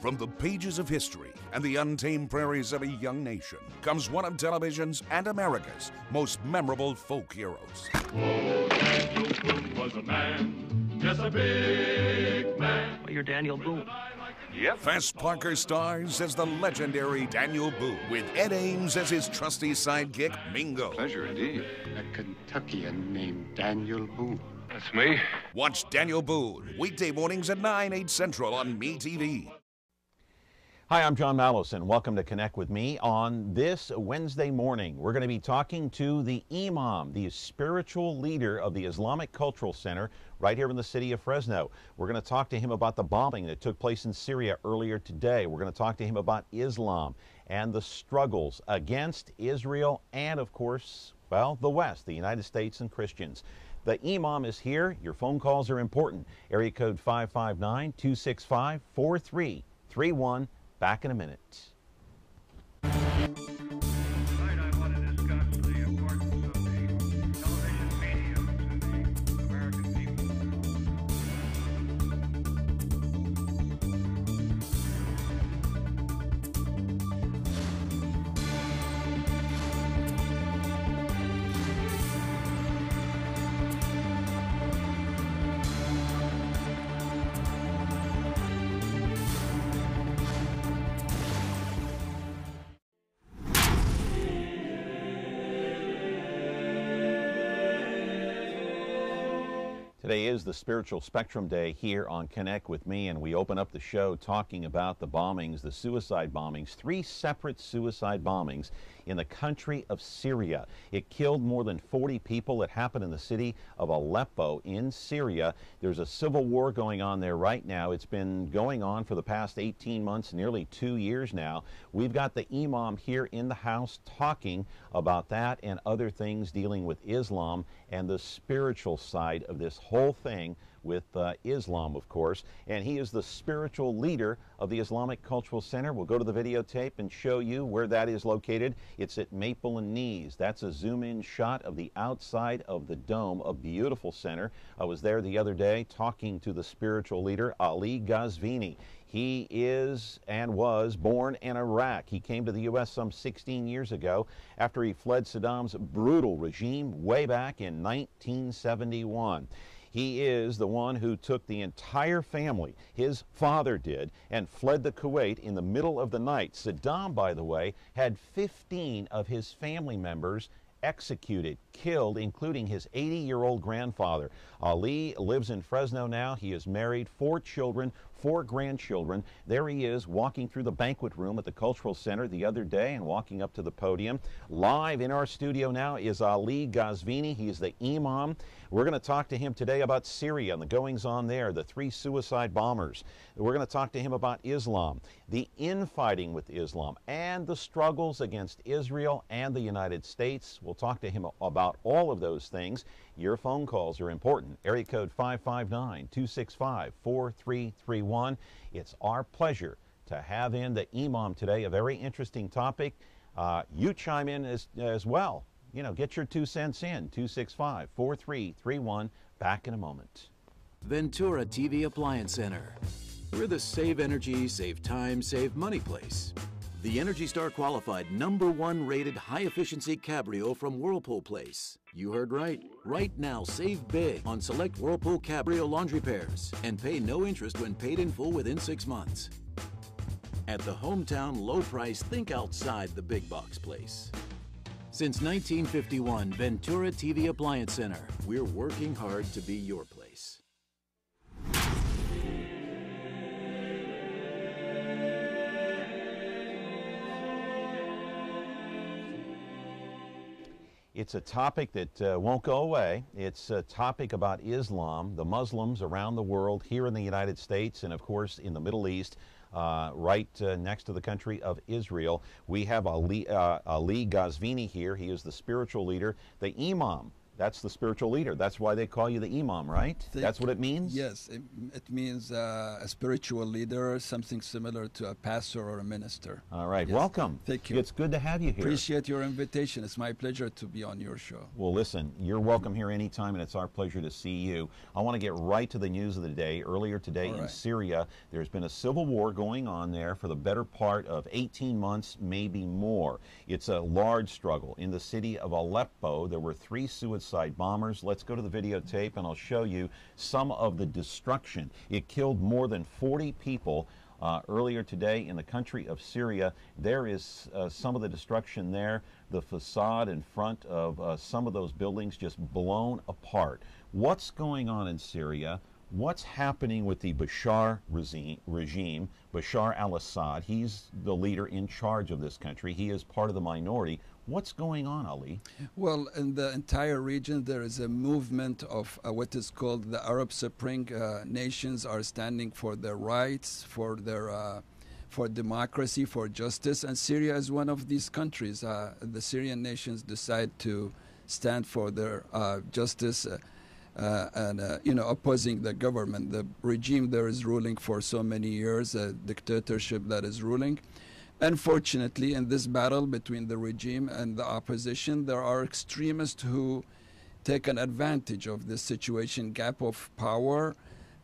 From the pages of history and the untamed prairies of a young nation comes one of television's and America's most memorable folk heroes. Oh, Daniel Boone was a man, yes, a big man. Well, you're Daniel Boone. Yep. Fess Parker stars as the legendary Daniel Boone, with Ed Ames as his trusty sidekick, Mingo. Pleasure indeed. A Kentuckian named Daniel Boone. That's me. Watch Daniel Boone weekday mornings at 9, 8 Central on MeTV. Hi, I'm John Malos, and welcome to Connect with Me. On this Wednesday morning, we're going to be talking to the Imam, the spiritual leader of the Islamic Cultural Center right here in the city of Fresno. We're going to talk to him about the bombing that took place in Syria earlier today. We're going to talk to him about Islam and the struggles against Israel and, of course, well, the West, the United States and Christians. The Imam is here. Your phone calls are important. Area code 559-265-4331. Back in a minute. Tonight I want to discuss the importance of the television medium to the American people. Today is the Spiritual Spectrum Day here on Connect with Me, and we open up the show talking about the bombings, the suicide bombings, 3 separate suicide bombings in the country of Syria. It killed more than 40 people. It happened in the city of Aleppo in Syria. There's a civil war going on there right now. It's been going on for the past 18 months, nearly 2 years now. We've got the Imam here in the house talking about that and other things dealing with Islam and the spiritual side of this whole thing with Islam, of course. And he is the spiritual leader of the Islamic Cultural Center. We'll go to the videotape and show you where that is located. It's at Maple and Knees. That's a zoom-in shot of the outside of the dome, a beautiful center. I was there the other day talking to the spiritual leader, Ali Ghazvini. He is and was born in Iraq. He came to the U.S. some 16 years ago after he fled Saddam's brutal regime way back in 1971. He is the one who took the entire family, his father did, and fled the Kuwait in the middle of the night. Saddam, by the way, had 15 of his family members executed, killed, including his 80-year-old grandfather. Ali lives in Fresno now. He is married, 4 children, 4 grandchildren. There he is walking through the banquet room at the Cultural Center the other day and walking up to the podium. Live in our studio now is Ali Ghazvini. He is the Imam. We're going to talk to him today about Syria and the goings-on there, the 3 suicide bombers. We're going to talk to him about Islam, the infighting with Islam, and the struggles against Israel and the United States. We'll talk to him about all of those things. Your phone calls are important. Area code 559-265-4331. It's our pleasure to have in the Imam today, a very interesting topic. You chime in as well. You know, get your 2 cents in, 265-4331. Back in a moment. Ventura TV Appliance Center. We're the save energy, save time, save money place. The Energy Star qualified #1 rated high-efficiency Cabrio from Whirlpool Place. You heard right. Right now, save big on select Whirlpool Cabrio laundry pairs and pay no interest when paid in full within 6 months. At the hometown low price, think outside the big box place. Since 1951, Ventura TV Appliance Center. We're working hard to be your place. It's a topic that won't go away. It's a topic about Islam, the Muslims around the world, here in the United States, and of course in the Middle East, right next to the country of Israel. We have Ali Ghazvini here. He is the spiritual leader, the Imam That's the spiritual leader. That's why they call you the Imam, right? That's what it means? Yes, it means a spiritual leader, something similar to a pastor or a minister. All right, Yes. welcome. Thank you. It's good to have you here. Appreciate your invitation. It's my pleasure to be on your show. Well, listen, you're welcome here anytime, and it's our pleasure to see you. I want to get right to the news of the day. Earlier today All in right. Syria, there's been a civil war going on there for the better part of 18 months, maybe more. It's a large struggle. In the city of Aleppo, there were 3 suicide bombers. Let's go to the videotape, and I'll show you some of the destruction. It killed more than 40 people. Earlier today in the country of Syria, there is some of the destruction there. The facade in front of some of those buildings just blown apart. What's going on in Syria? What's happening with the Bashar regime, Bashar al-Assad? He's the leader in charge of this country. He is part of the minority. What's going on, Ali? Well, in the entire region, there is a movement of what is called the Arab Spring. Nations are standing for their rights, for democracy, for justice, and Syria is one of these countries. The Syrian nations decide to stand for their justice and opposing the government. The regime there is ruling for so many years, a dictatorship that is ruling. Unfortunately, in this battle between the regime and the opposition, there are extremists who take an advantage of this situation, gap of power.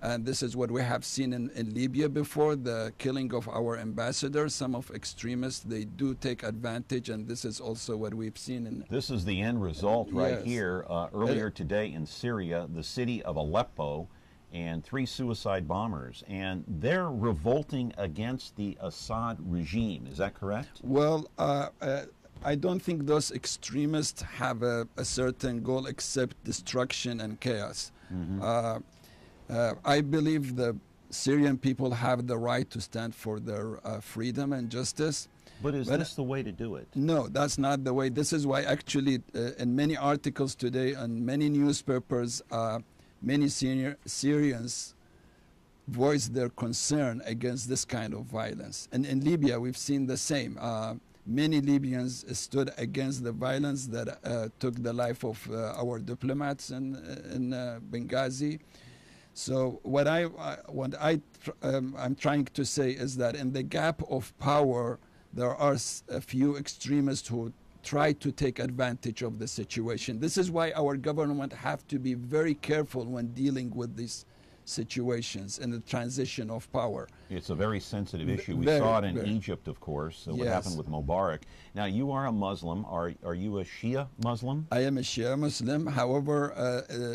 And this is what we have seen in Libya before, the killing of our ambassador. Some of extremists, they do take advantage, and this is also what we've seen in... This is the end result right Yes. here. Earlier today in Syria, the city of Aleppo, and 3 suicide bombers, and they're revolting against the Assad regime. Is that correct? Well, I don't think those extremists have a certain goal except destruction and chaos. I believe the Syrian people have the right to stand for their freedom and justice. But is this the way to do it? No, that's not the way. This is why actually in many articles today and many newspapers, many Syrians voice their concern against this kind of violence. And in Libya, we've seen the same. Many Libyans stood against the violence that took the life of our diplomats in Benghazi. So what I'm trying to say is that in the gap of power, there are a few extremists who try to take advantage of the situation. This is why our government have to be very careful when dealing with these situations in the transition of power. It's a very sensitive issue. We Very, saw it in very. Egypt, of course, what Yes. happened with Mubarak. Now, you are a Muslim. Are you a Shia Muslim? I am a Shia Muslim. However,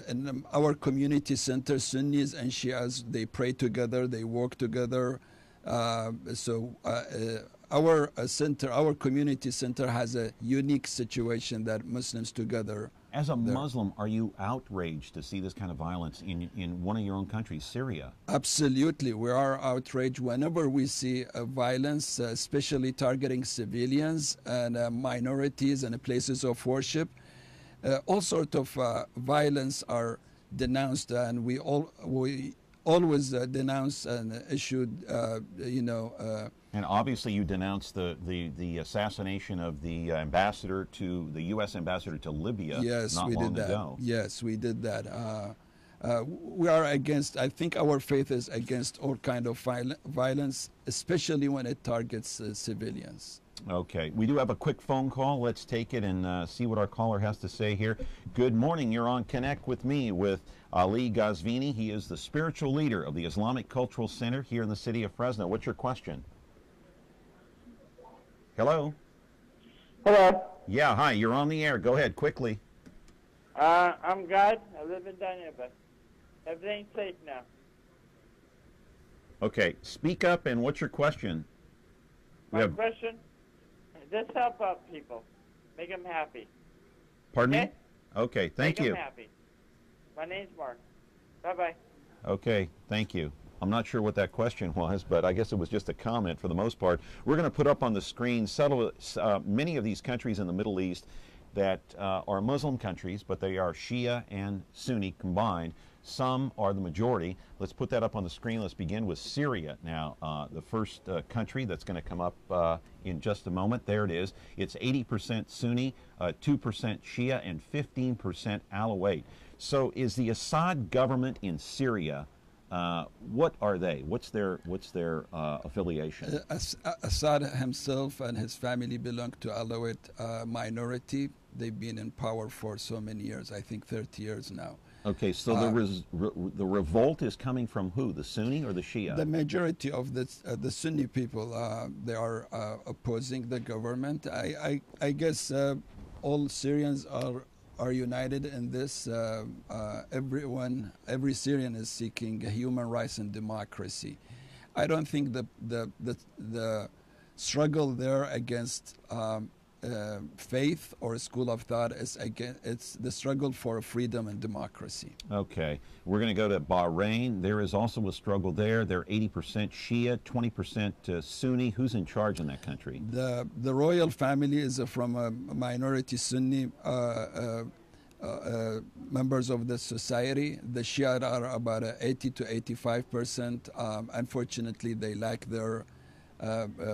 in our community center, Sunnis and Shias, they pray together, they work together. Our center, our community center has a unique situation that Muslims together. As a Muslim, are you outraged to see this kind of violence in one of your own countries, Syria? Absolutely. We are outraged whenever we see violence, especially targeting civilians and minorities and places of worship. All sorts of violence are denounced, and we always denounce and issued, And obviously you denounced the assassination of the ambassador to the U.S. ambassador to Libya Yes, not we long did that. ago. Yes, we did that. We are against, I think our faith is against all kind of violence, especially when it targets civilians. Okay, we do have a quick phone call. Let's take it and see what our caller has to say here. Good morning. You're on Connect with me with Ali Ghazvini. He is the spiritual leader of the Islamic Cultural Center here in the city of Fresno. What's your question? Hello? Hello. Yeah, hi. You're on the air. Go ahead, quickly. I'm God. I live in Dynevor. Everything's safe now. Okay, speak up, and what's your question? We My have- question, just help out people. Make them happy. Pardon Okay? me? Okay, thank Make you. them happy. My name's Mark. Bye-bye. Okay, thank you. I'm not sure what that question was, but I guess it was just a comment for the most part. We're going to put up on the screen many of these countries in the Middle East that are Muslim countries, but they are Shia and Sunni combined. Some are the majority. Let's put that up on the screen. Let's begin with Syria now, the first country that's going to come up in just a moment. There it is. It's 80% Sunni, 2% Shia, and 15% Alawite. So is the Assad government in Syria, what are they? What's their affiliation? Assad himself and his family belong to Alawite minority. They've been in power for so many years, I think 30 years now. Okay, so the revolt is coming from who? The Sunni or the Shia? The majority of the Sunni people, they are opposing the government. I guess all Syrians are united in this. Every Syrian is seeking human rights and democracy. I don't think the struggle there against faith or a school of thought is again. It's the struggle for freedom and democracy. Okay, we're going to go to Bahrain. There is also a struggle there. They're 80% Shia, 20% Sunni. Who's in charge in that country? The royal family is from a minority Sunni members of the society. The Shia are about 80 to 85%. Unfortunately, they lack their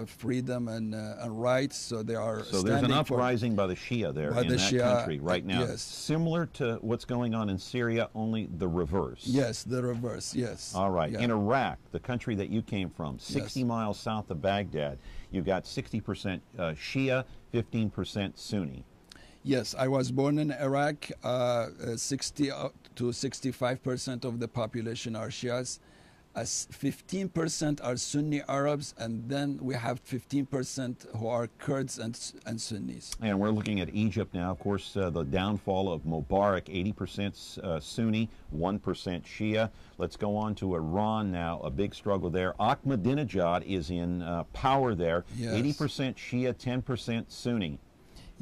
freedom and rights, so they are. So there's an uprising by the Shia there in that country right now. Yes. Similar to what's going on in Syria, only the reverse. Yes, the reverse. Yes. All right. Yeah. In Iraq, the country that you came from, 60 miles south of Baghdad, you've got 60% Shia, 15% Sunni. Yes, I was born in Iraq. 60 to 65% of the population are Shias. 15% are Sunni Arabs, and then we have 15% who are Kurds and Sunnis. And we're looking at Egypt now. Of course, the downfall of Mubarak, 80% Sunni, 1% Shia. Let's go on to Iran now, a big struggle there. Ahmadinejad is in power there, yes. 80% Shia, 10% Sunni.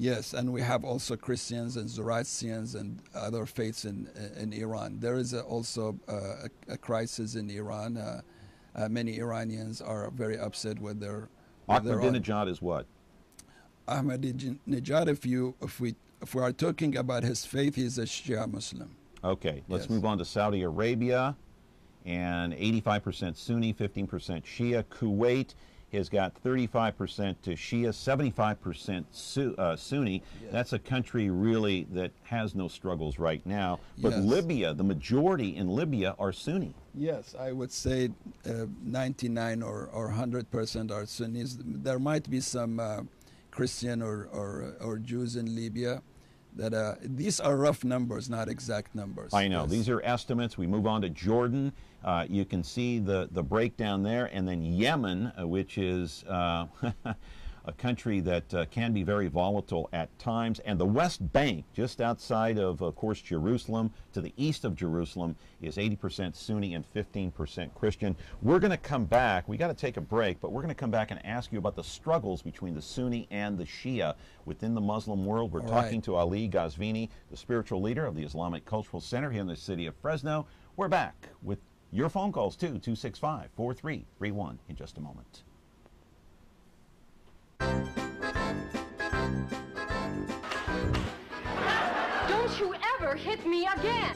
Yes, and we have also Christians and Zoroastrians and other faiths in Iran. There is also a crisis in Iran. Many Iranians are very upset with their. Ahmadinejad is what? Ahmadinejad, if we are talking about his faith, he's a Shia Muslim. Okay, let's Yes. move on to Saudi Arabia, and 85% Sunni, 15% Shia. Kuwait has got 35% to Shia, 75% Sunni. Yes. That's a country really that has no struggles right now. But Yes. Libya, the majority in Libya are Sunni. Yes, I would say 99 or 100% are Sunnis. There might be some Christian or Jews in Libya. That these are rough numbers, not exact numbers. I know. Yes. These are estimates. We move on to Jordan. You can see the breakdown there. And then Yemen, which is a country that can be very volatile at times. And the West Bank, just outside of course, Jerusalem, to the east of Jerusalem, is 80% Sunni and 15% Christian. We're going to come back. We got to take a break, but we're going to come back and ask you about the struggles between the Sunni and the Shia within the Muslim world. We're talking to Ali Ghazvini, the spiritual leader of the Islamic Cultural Center here in the city of Fresno. We're back with your phone calls, too, 265-4331 in just a moment. Don't you ever hit me again!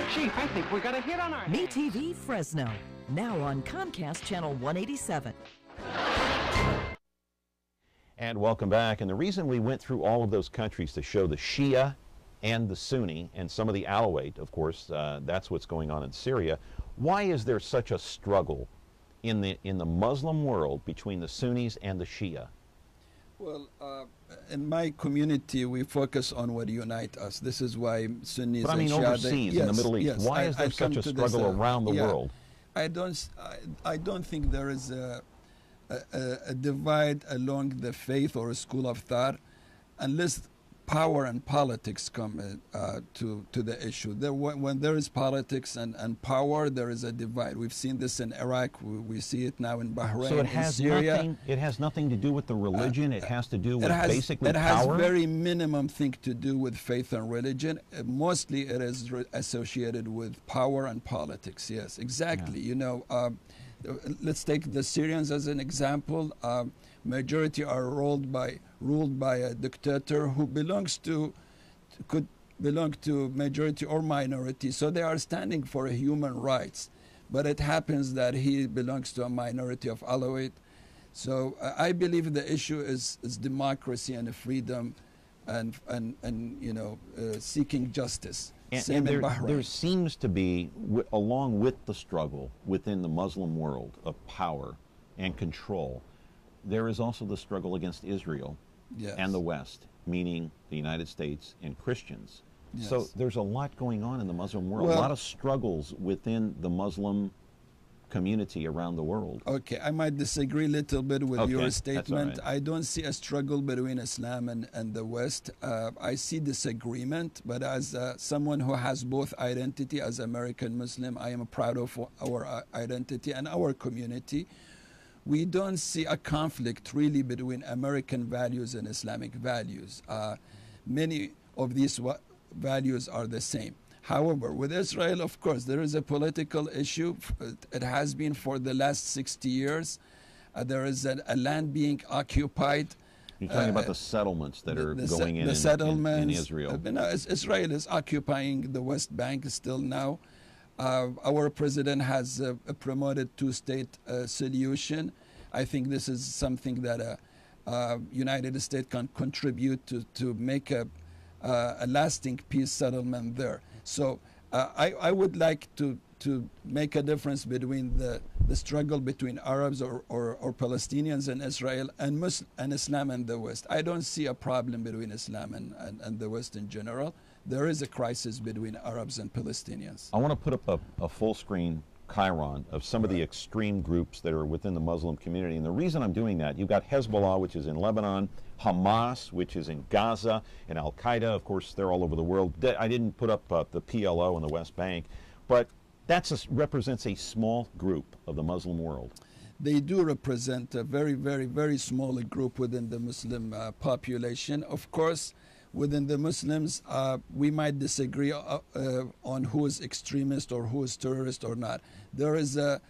Chief, I think we got a hit on our hands. MeTV Fresno, now on Comcast Channel 187. And welcome back. And the reason we went through all of those countries to show the Shia and the Sunni and some of the Alawite, of course, that's what's going on in Syria. Why is there such a struggle in the Muslim world between the Sunnis and the Shia? Well, in my community, we focus on what unites us. This is why Sunnis But I mean and Shia, overseas, in the Middle East, why is there such a struggle around the world? I don't think there is a divide along the faith or a school of thought, unless power and politics come to the issue. When there is politics and power, there is a divide. We've seen this in Iraq. We see it now in Bahrain, so it in has Syria. Nothing, it has nothing to do with the religion. It has to do with basically power. It has power? very minimum thing to do with faith and religion. Mostly it is associated with power and politics. Yes, exactly. Yeah. You know, let's take the Syrians as an example. Majority are ruled by a dictator who could belong to majority or minority. So they are standing for human rights, but it happens that he belongs to a minority of Alawite. So I believe the issue is democracy and freedom, and you know, seeking justice. And there seems to be, along with the struggle within the Muslim world of power and control, there is also the struggle against Israel and the West, meaning the United States and Christians. Yes. So there's a lot going on in the Muslim world, a lot of struggles within the Muslim community around the world. Okay, I might disagree a little bit with your statement. That's all right. I don't see a struggle between Islam and the West. I see disagreement, but as someone who has both identity as American Muslim, I am proud of our identity and our community. We don't see a conflict really between American values and Islamic values. Many of these values are the same. However, with Israel, of course, there is a political issue. It has been for the last 60 years. There is a land being occupied. You're talking about the settlements that are going in Israel. Israel is occupying the West Bank still now. Our president has promoted two-state solution. I think this is something that United States can contribute to make a lasting peace settlement there. So I would like to make a difference between the struggle between Arabs or Palestinians and Israel and Islam and the West. I don't see a problem between Islam and the West in general. There is a crisis between Arabs and Palestinians. I want to put up a full screen chyron of some of the extreme groups that are within the Muslim community. And the reason I'm doing that, you've got Hezbollah, which is in Lebanon, Hamas, which is in Gaza, and Al-Qaeda, of course, they're all over the world. I didn't put up the PLO in the West Bank, but that represents a small group of the Muslim world. They do represent a very, very, very small group within the Muslim population. Of course, within the Muslims, we might disagree on who is extremist or who is terrorist or not. There is a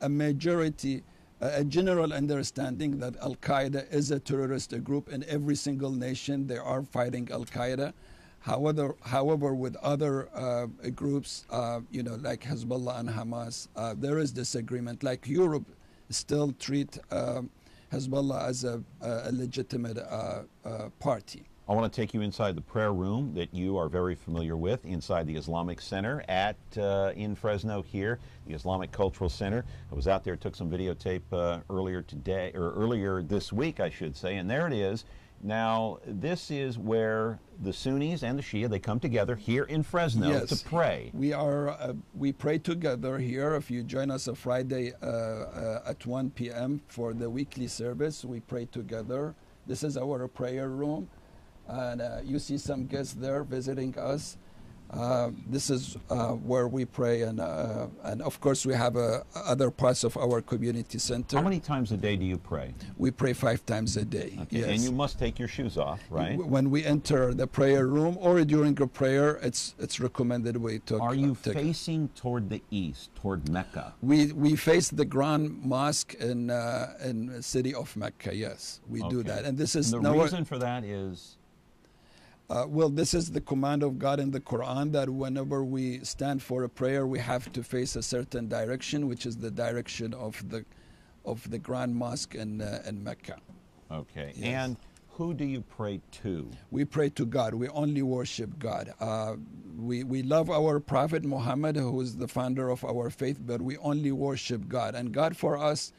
majority, a general understanding that Al-Qaeda is a terrorist group. In every single nation, they are fighting Al-Qaeda. However, with other groups, you know, like Hezbollah and Hamas, there is disagreement. Like Europe still treat Hezbollah as a legitimate party. I want to take you inside the prayer room that you are very familiar with, inside the Islamic Center in Fresno here, the Islamic Cultural Center. I was out there, took some videotape earlier this week, I should say, and there it is. Now, this is where the Sunnis and the Shia, they come together here in Fresno to pray. We pray together here. If you join us on Friday at 1 p.m. for the weekly service, we pray together. This is our prayer room. And you see some guests there visiting us. This is where we pray, and of course we have other parts of our community center. How many times a day do you pray? We pray 5 times a day. Okay. Yes. And you must take your shoes off, right? When we enter the prayer room or during a prayer, it's recommended we take. Are you facing toward the east, toward Mecca? We face the Grand Mosque in the city of Mecca. Yes, we do that, and this is the reason for that is. Well, this is the command of God in the Quran that whenever we stand for a prayer, we have to face a certain direction, which is the direction of the Grand Mosque in Mecca. Okay. Yes. And who do you pray to? We pray to God. We only worship God. We love our Prophet Muhammad, who is the founder of our faith, but we only worship God. And God for us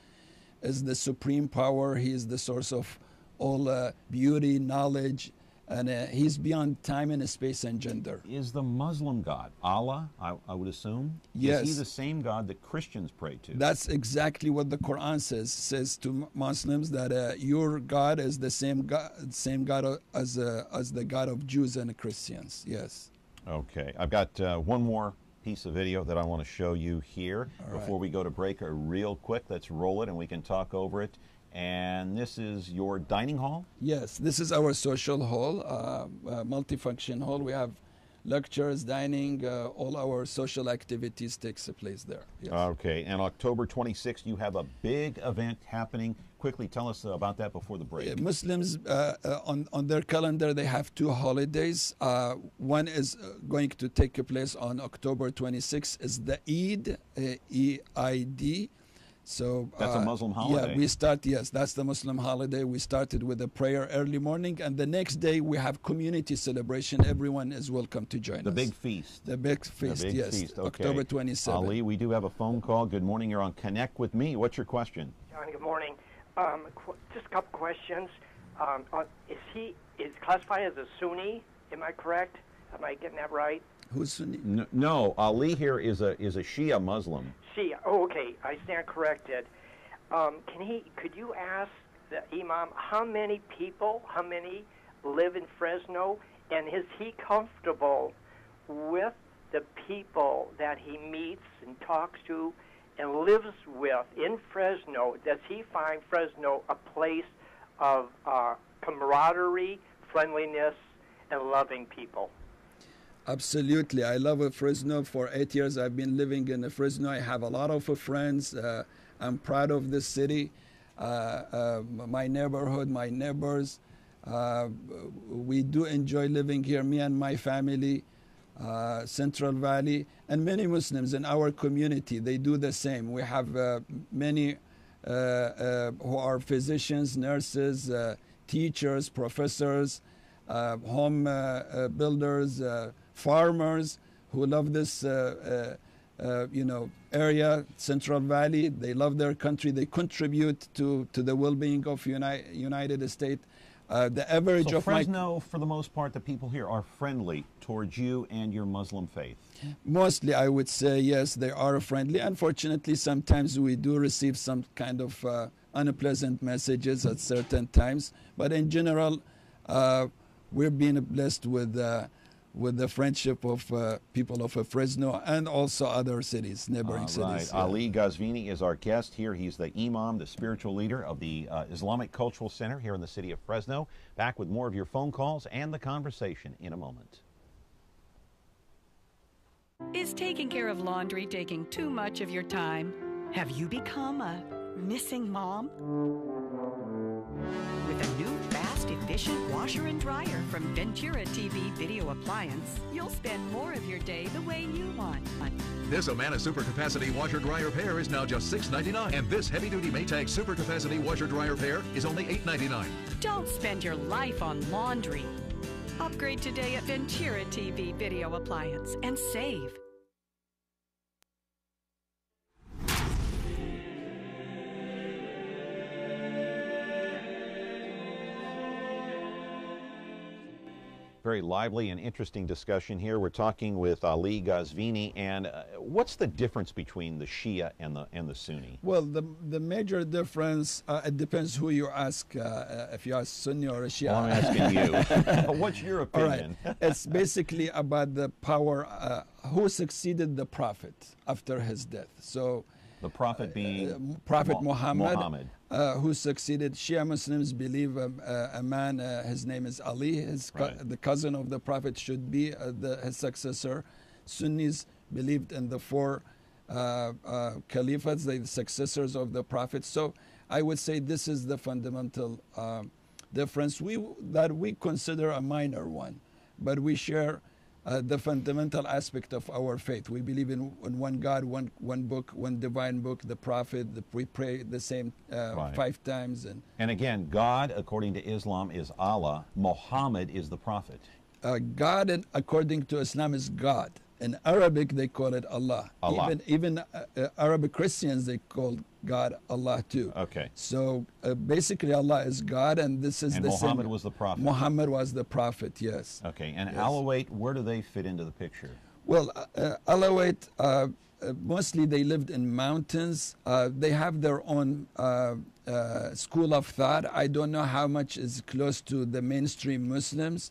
is the supreme power. He is the source of all beauty, knowledge, and he's beyond time and space and gender. Is the Muslim God Allah, I would assume? Yes. Is he the same God that Christians pray to? That's exactly what the Quran says. It says to Muslims that your God is the same God as the God of Jews and Christians. Yes. Okay. I've got one more piece of video that I want to show you here before we go to break real quick. Let's roll it and we can talk over it. And this is your dining hall? Yes, this is our social hall, multifunction hall. We have lectures, dining, all our social activities takes place there. Yes. Okay, and October 26th, you have a big event happening. Quickly tell us about that before the break. Muslims, on their calendar, they have two holidays. One is going to take place on October 26th, is the Eid, E-I-D. So that's a Muslim holiday. Yeah, yes, that's the Muslim holiday. We started with a prayer early morning, and the next day we have community celebration. Everyone is welcome to join us. The big feast. The big feast, yes. Okay. October 27th. Ali, we do have a phone call. Good morning. You're on Connect with Me. What's your question? John, good morning. Just a couple questions. Is classified as a Sunni? Am I correct? Am I getting that right? Who's Sunni? No, Ali here is a Shia Muslim. Shia. Oh, okay. I stand corrected. Could you ask the Imam how many live in Fresno, and is he comfortable with the people that he meets and talks to and lives with in Fresno? Does he find Fresno a place of camaraderie, friendliness, and loving people? Absolutely. I love Fresno. For 8 years I've been living in Fresno. I have a lot of friends. I'm proud of the city, my neighborhood, my neighbors. We do enjoy living here, me and my family, Central Valley, and many Muslims in our community. They do the same. We have many who are physicians, nurses, teachers, professors, home builders, farmers who love this area, Central Valley. They love their country. They contribute to the well-being of United States. The average of Fresno, for the most part, the people here are friendly towards you and your Muslim faith. Mostly, I would say yes, they are friendly. Unfortunately, sometimes we do receive some kind of unpleasant messages at certain times. But in general, we're being blessed with the friendship of people of Fresno and also other cities, neighboring cities. Yeah. Ali Ghazvini is our guest here. He's the Imam, the spiritual leader of the Islamic Cultural Center here in the city of Fresno. Back with more of your phone calls and the conversation in a moment. Is taking care of laundry taking too much of your time? Have you become a missing mom? With a new fast, efficient washer and dryer from Ventura TV Video Appliance, you'll spend more of your day the way you want. This Amana Super Capacity Washer Dryer Pair is now just $6.99, and this heavy-duty Maytag Super Capacity Washer Dryer Pair is only $8.99. Don't spend your life on laundry. Upgrade today at Ventura TV Video Appliance and save. Very lively and interesting discussion here. We're talking with Ali Ghazvini, and what's the difference between the Shia and the Sunni? Well, the major difference, it depends who you ask, if you ask Sunni or Shia. Well, I'm asking you. What's your opinion? All right. It's basically about the power, who succeeded the Prophet after his death. So the Prophet being Prophet Muhammad. Who succeeded. Shia Muslims believe a man, his name is Ali, the cousin of the Prophet, should be his successor. Sunnis believed in the four caliphs, the successors of the Prophet. So I would say this is the fundamental difference that we consider a minor one, but we share the fundamental aspect of our faith. We believe in one God, one book, one divine book, the Prophet. We pray the same 5 times. And again, God, according to Islam, is Allah. Muhammad is the Prophet. God, according to Islam, is God. in Arabic, they call it Allah. Allah. Even Arabic Christians, they call God Allah too. Okay. So basically, Allah is God, and this is and the Muhammad same. was the prophet. Muhammad was the prophet, yes. Okay. And yes. Alawite, where do they fit into the picture? Well, Alawite, mostly they lived in mountains. They have their own school of thought. I don't know how much is close to the mainstream Muslims.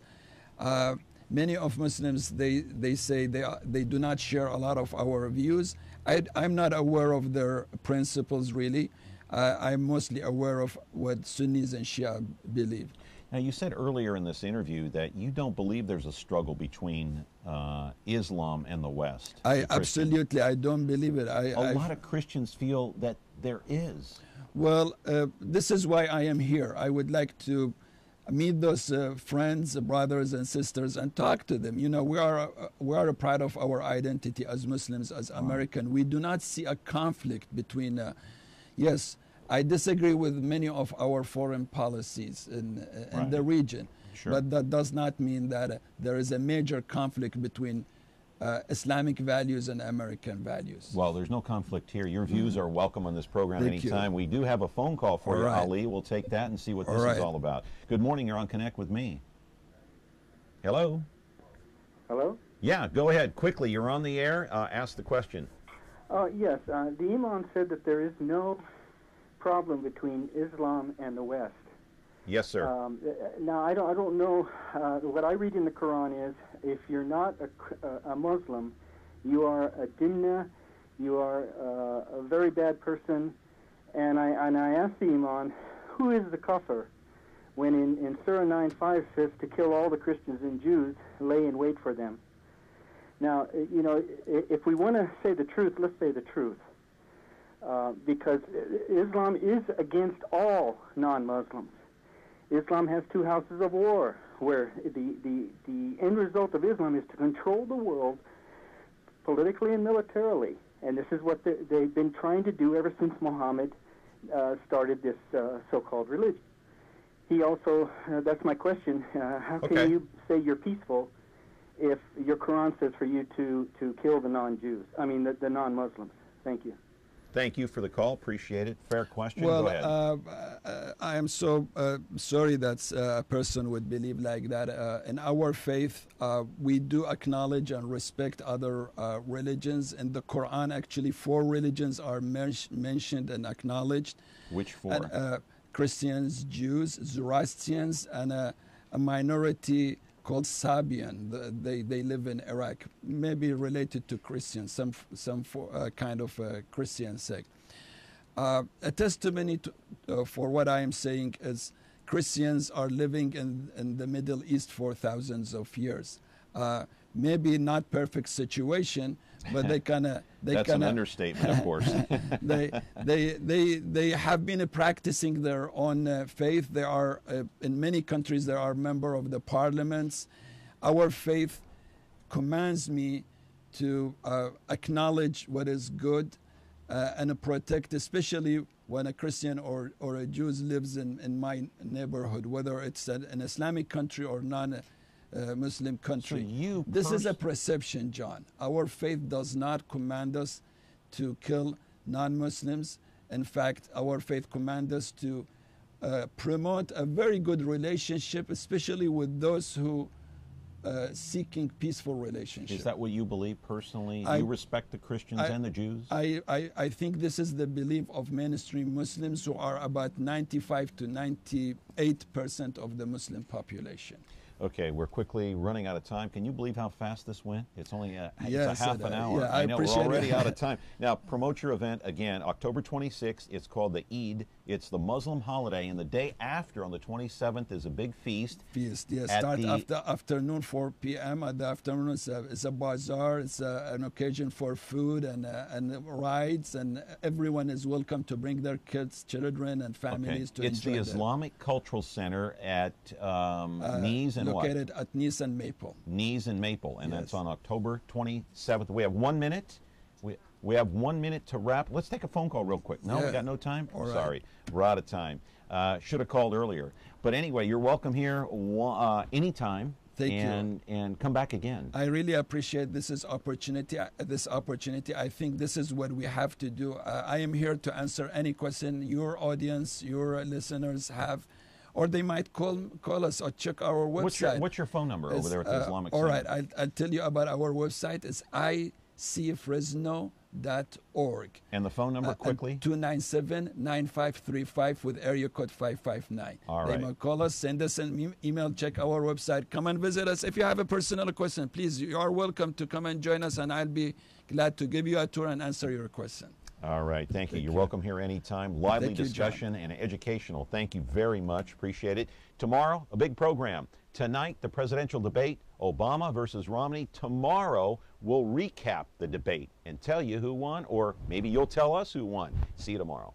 Many of Muslims, they say they do not share a lot of our views. I'm not aware of their principles, really. I'm mostly aware of what Sunnis and Shia believe. Now, you said earlier in this interview that you don't believe there's a struggle between Islam and the West. Absolutely, I don't believe it. A lot of Christians feel that there is. Well, this is why I am here. I would like to meet those friends, brothers and sisters, and talk to them. You know, we are proud of our identity as Muslims, as American. We do not see a conflict between. Yes, I disagree with many of our foreign policies in the region, but that does not mean that there is a major conflict between Islamic values and American values. Well, there's no conflict here. Your views are welcome on this program anytime. We do have a phone call for you, Ali. We'll take that and see what this is all about. Good morning. You're on Connect with me. Hello? Hello? Yeah, go ahead. Quickly, you're on the air. Ask the question. Yes. The Imam said that there is no problem between Islam and the West. Yes, sir. Now, I don't know. What I read in the Quran is, if you're not a Muslim, you are a dimna, you are a very bad person. And I asked the Imam, who is the kafir? When in Surah 9:5 says to kill all the Christians and Jews, lay in wait for them. Now, you know, if we want to say the truth, let's say the truth. Because Islam is against all non-Muslims. Islam has two houses of war, where the end result of Islam is to control the world politically and militarily. And this is what they've been trying to do ever since Muhammad started this so-called religion. He also, that's my question, how can you say you're peaceful if your Quran says for you to kill the non-Jews, the non-Muslims? Thank you. Thank you for the call. Appreciate it. Fair question. Well, go ahead. I am so sorry that a person would believe like that. In our faith, we do acknowledge and respect other religions. In the Quran, actually, 4 religions are mentioned and acknowledged. Which 4? Christians, Jews, Zoroastrians, and a minority called Sabian. They live in Iraq, maybe related to Christians, some kind of Christian sect. A testimony for what I am saying is Christians are living in the Middle East for thousands of years. Maybe not perfect situation, but they kind of that's an understatement, of course. they have been practicing their own faith. They are in many countries. They are member of the parliaments. Our faith commands me to acknowledge what is good and protect, especially when a Christian or a Jew lives in my neighborhood, whether it's an Islamic country or non-Muslim country. So this is a perception, John. Our faith does not command us to kill non-Muslims. In fact, our faith commands us to promote a very good relationship, especially with those who seeking peaceful relationship. Is that what you believe personally? You respect the Christians and the Jews? I think this is the belief of mainstream Muslims, who are about 95 to 98% of the Muslim population. Okay, we're quickly running out of time. Can you believe how fast this went? It's only yes, it's a half an hour. Yeah, I know we're already it. out of time. Now, promote your event again, October 26th. It's called the Eid. It's the Muslim holiday, and the day after, on the 27th, is a big feast. Yes. Start after afternoon, 4 p.m. At the afternoon, it's a bazaar. It's an occasion for food and rides, and everyone is welcome to bring their kids, children, and families to It's enjoy the Islamic Cultural Center at Nice and located at Nice and Maple. Nice and Maple, and that's on October 27th. We have 1 minute. We have 1 minute to wrap. Let's take a phone call real quick. No, we got no time? All right. Sorry, we're out of time. Should have called earlier. But anyway, you're welcome here anytime Thank you. And come back again. I really appreciate this opportunity. I think this is what we have to do. I am here to answer any question your audience, your listeners have, or they might call us or check our website. What's your phone number over there at the Islamic All Center? right, I'll tell you about our website. It's icfresno.org. And the phone number quickly? 297-9535 with area code 559. All They right. might call us, send us an email, check our website, come and visit us. If you have a personal question, please, you are welcome to come and join us, and I'll be glad to give you a tour and answer your question. All right, thank you. You're welcome here anytime. Lively Thank you, discussion and educational. Thank you very much. Appreciate it. Tomorrow, a big program. Tonight, the presidential debate, Obama versus Romney. Tomorrow, we'll recap the debate and tell you who won, or maybe you'll tell us who won. See you tomorrow.